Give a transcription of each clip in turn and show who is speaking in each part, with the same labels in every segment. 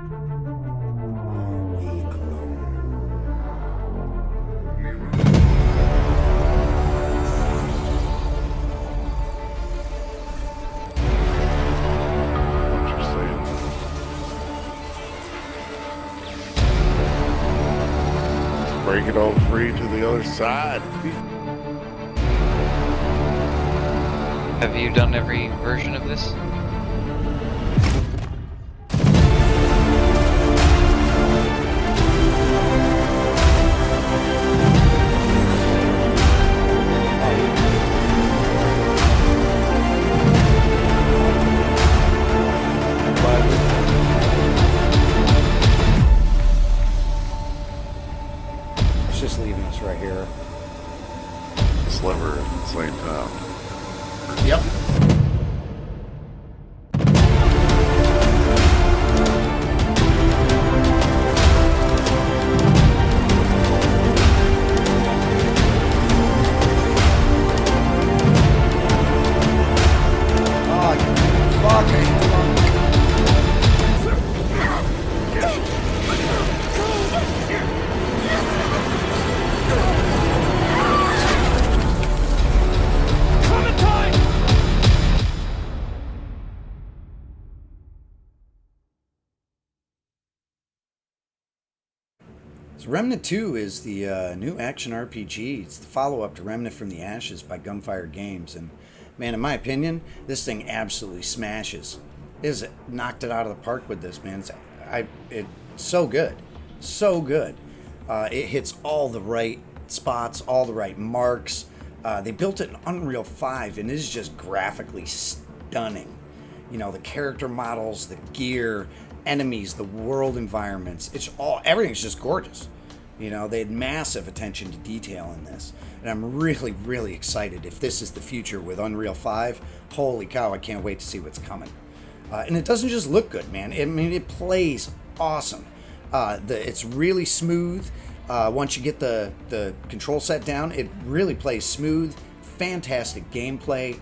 Speaker 1: Break it all free to the other side.
Speaker 2: Have you done every version of this?
Speaker 3: It's just leaving us right here.
Speaker 1: Sliver at the same time.
Speaker 3: Yep. So Remnant 2 is the new action RPG. It's the follow-up to Remnant from the Ashes by Gunfire Games. And man, in my opinion, this thing absolutely smashes. It has knocked it out of the park with this, man. It's so good. So good. It hits all the right spots, all the right marks. They built it in Unreal 5, and it is just graphically stunning. You know, the character models, the gear, enemies, the world environments, everything's just gorgeous. You know, they had massive attention to detail in this, and I'm really, really excited. If this is the future with Unreal 5, holy cow, I can't wait to see what's coming. And it doesn't just look good, man. I mean, it plays awesome. It's really smooth. Once you get the control set down, it really plays smooth. Fantastic gameplay.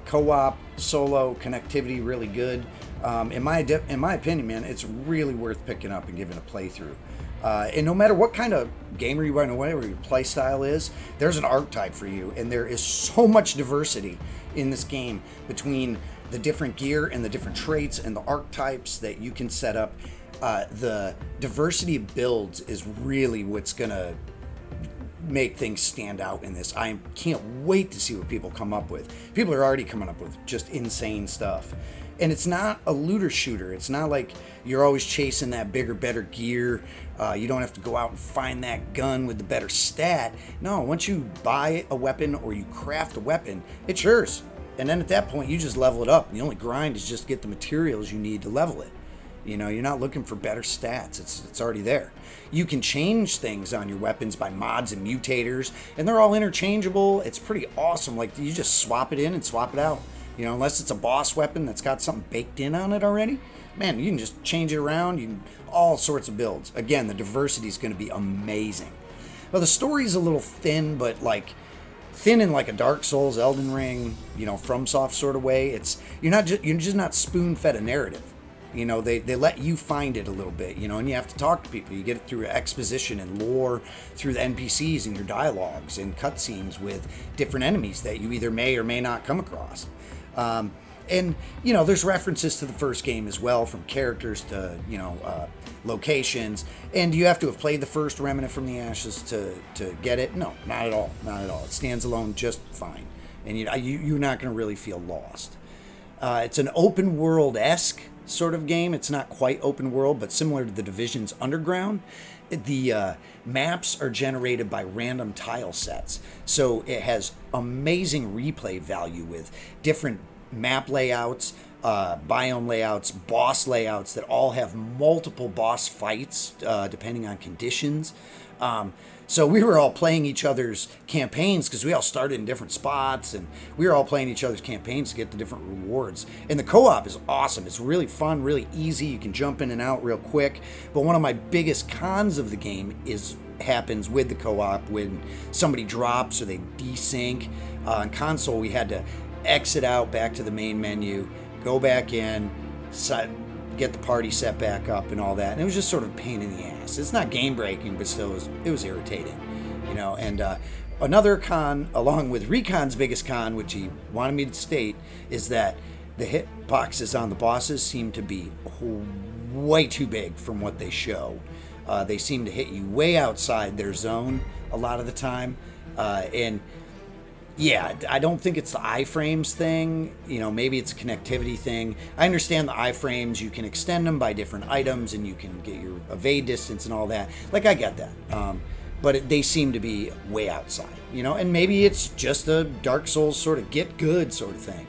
Speaker 3: Co-op, solo, connectivity, really good. In my opinion, man, it's really worth picking up and giving a playthrough. And no matter what kind of gamer you are, no matter what your play style is, there's an archetype for you, and there is so much diversity in this game between the different gear and the different traits and the archetypes that you can set up. The diversity of builds is really what's gonna make things stand out in this. I can't wait to see what people come up with. People are already coming up with just insane stuff. And it's not a looter shooter. It's not like you're always chasing that bigger, better gear. You don't have to go out and find that gun with the better stat. No, once you buy a weapon or you craft a weapon, it's yours. And then at that point, you just level it up. The only grind is just get the materials you need to level it. You know, you're not looking for better stats. It's already there. You can change things on your weapons by mods and mutators, and they're all interchangeable. It's pretty awesome. Like, you just swap it in and swap it out. You know, unless it's a boss weapon that's got something baked in on it already, man, you can just change it around. You can all sorts of builds. Again, the diversity is going to be amazing. Well, the story's a little thin, but like thin in like a Dark Souls, Elden Ring, you know, FromSoft sort of way. You're just not spoon-fed a narrative. You know, they let you find it a little bit, you know, and you have to talk to people. You get it through exposition and lore, through the NPCs and your dialogues and cutscenes with different enemies that you either may or may not come across. And, you know, there's references to the first game as well, from characters to, you know, locations. And do you have to have played the first Remnant from the Ashes to get it? No, not at all. Not at all. It stands alone just fine. And you're not going to really feel lost. It's an open world-esque sort of game. It's not quite open world, but similar to the Division's Underground. The maps are generated by random tile sets, so it has amazing replay value with different map layouts, biome layouts, boss layouts that all have multiple boss fights depending on conditions. So we were all playing each other's campaigns because we all started in different spots, and we were all playing each other's campaigns to get the different rewards. And the co-op is awesome. It's really fun, really easy. You can jump in and out real quick. But one of my biggest cons of the game happens with the co-op when somebody drops or they desync. On console, we had to exit out back to the main menu, go back in, get the party set back up and all that. And it was just sort of a pain in the ass. It's not game breaking, but still it was irritating, you know. And another con, along with Recon's biggest con, which he wanted me to state, is that the hit boxes on the bosses seem to be way too big from what they show. They seem to hit you way outside their zone a lot of the time. And yeah, I don't think it's the iframes thing. You know, maybe it's a connectivity thing. I understand the iframes, you can extend them by different items and you can get your evade distance and all that. Like, I get that. But they seem to be way outside, you know, and maybe it's just a Dark Souls sort of get good sort of thing.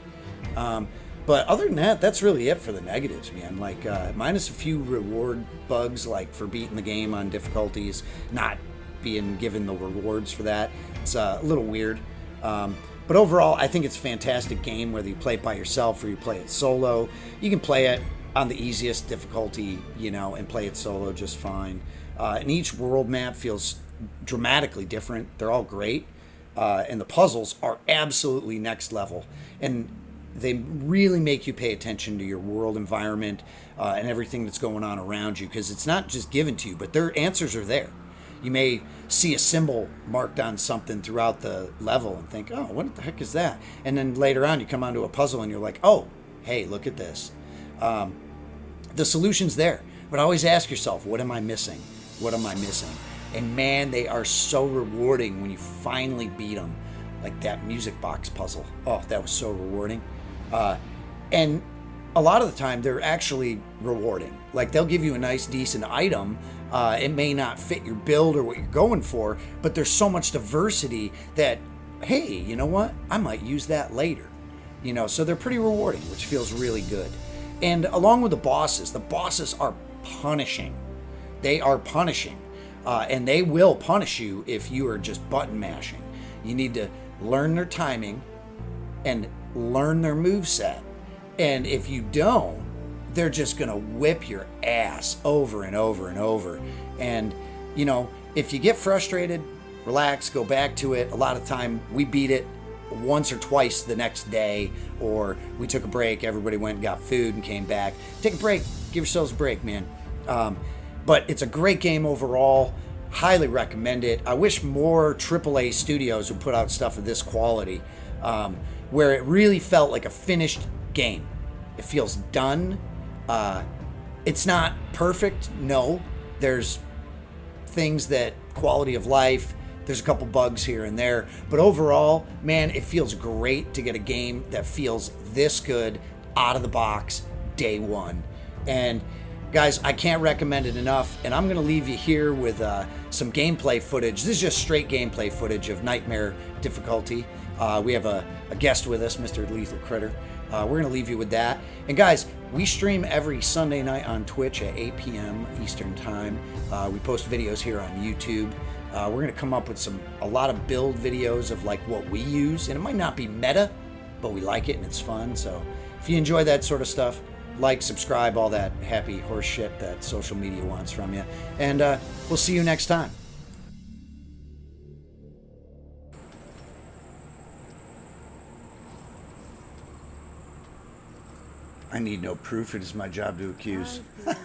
Speaker 3: But other than that, that's really it for the negatives, man. Like, minus a few reward bugs, like for beating the game on difficulties, not being given the rewards for that. It's a little weird. But overall, I think it's a fantastic game, whether you play it by yourself or you play it solo. You can play it on the easiest difficulty, you know, and play it solo just fine. And each world map feels dramatically different. They're all great. And the puzzles are absolutely next level. And they really make you pay attention to your world environment and everything that's going on around you, because it's not just given to you, but their answers are there. You may see a symbol marked on something throughout the level and think, oh, what the heck is that? And then later on you come onto a puzzle and you're like, oh, hey, look at this. The solution's there. But always ask yourself, what am I missing? What am I missing? And man, they are so rewarding when you finally beat them. Like that music box puzzle. Oh, that was so rewarding. And a lot of the time they're actually rewarding. Like, they'll give you a nice, decent item. It may not fit your build or what you're going for, but there's so much diversity that, hey, you know what? I might use that later. You know, so they're pretty rewarding, which feels really good. And along with the bosses are punishing. They are punishing. And they will punish you if you are just button mashing. You need to learn their timing and learn their moveset. And if you don't, they're just going to whip your ass over and over and over. And, you know, if you get frustrated, relax, go back to it. A lot of time we beat it once or twice the next day, or we took a break, everybody went and got food and came back. Take a break, give yourselves a break, man. But it's a great game overall. Highly recommend it. I wish more AAA studios would put out stuff of this quality, where it really felt like a finished game. It feels done. It's not perfect, no. There's things that quality of life, there's a couple bugs here and there, but overall, man, it feels great to get a game that feels this good out of the box day one. And guys, I can't recommend it enough, and I'm going to leave you here with some gameplay footage. This is just straight gameplay footage of Nightmare difficulty. We have a guest with us, Mr. Lethal Critter. We're going to leave you with that. And guys, we stream every Sunday night on Twitch at 8 p.m. Eastern Time. We post videos here on YouTube. We're going to come up with a lot of build videos of like what we use. And it might not be meta, but we like it and it's fun. So if you enjoy that sort of stuff, like, subscribe, all that happy horse shit that social media wants from you. And we'll see you next time. I need no proof. It is my job to accuse.
Speaker 4: And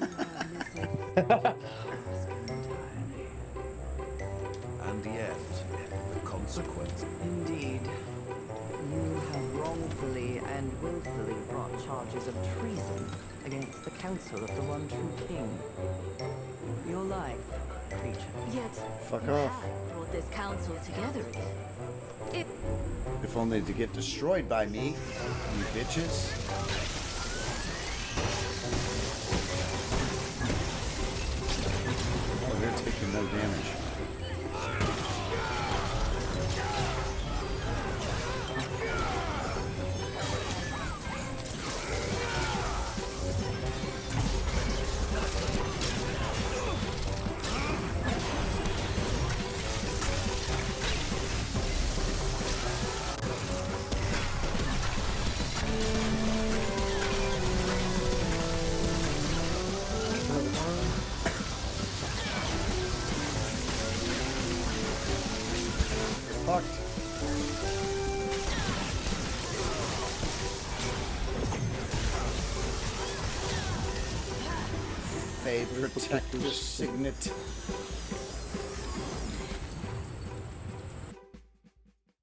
Speaker 4: yet, the consequence.
Speaker 5: Indeed. You have wrongfully and willfully brought charges of treason against the council of the one true king. Your life, creature.
Speaker 6: Yet,
Speaker 3: Fuck
Speaker 6: you
Speaker 3: off.
Speaker 6: have brought this council together again. It
Speaker 3: If only to get destroyed by me, you bitches. Oh, they're taking no damage. Fucked. Protector Signet.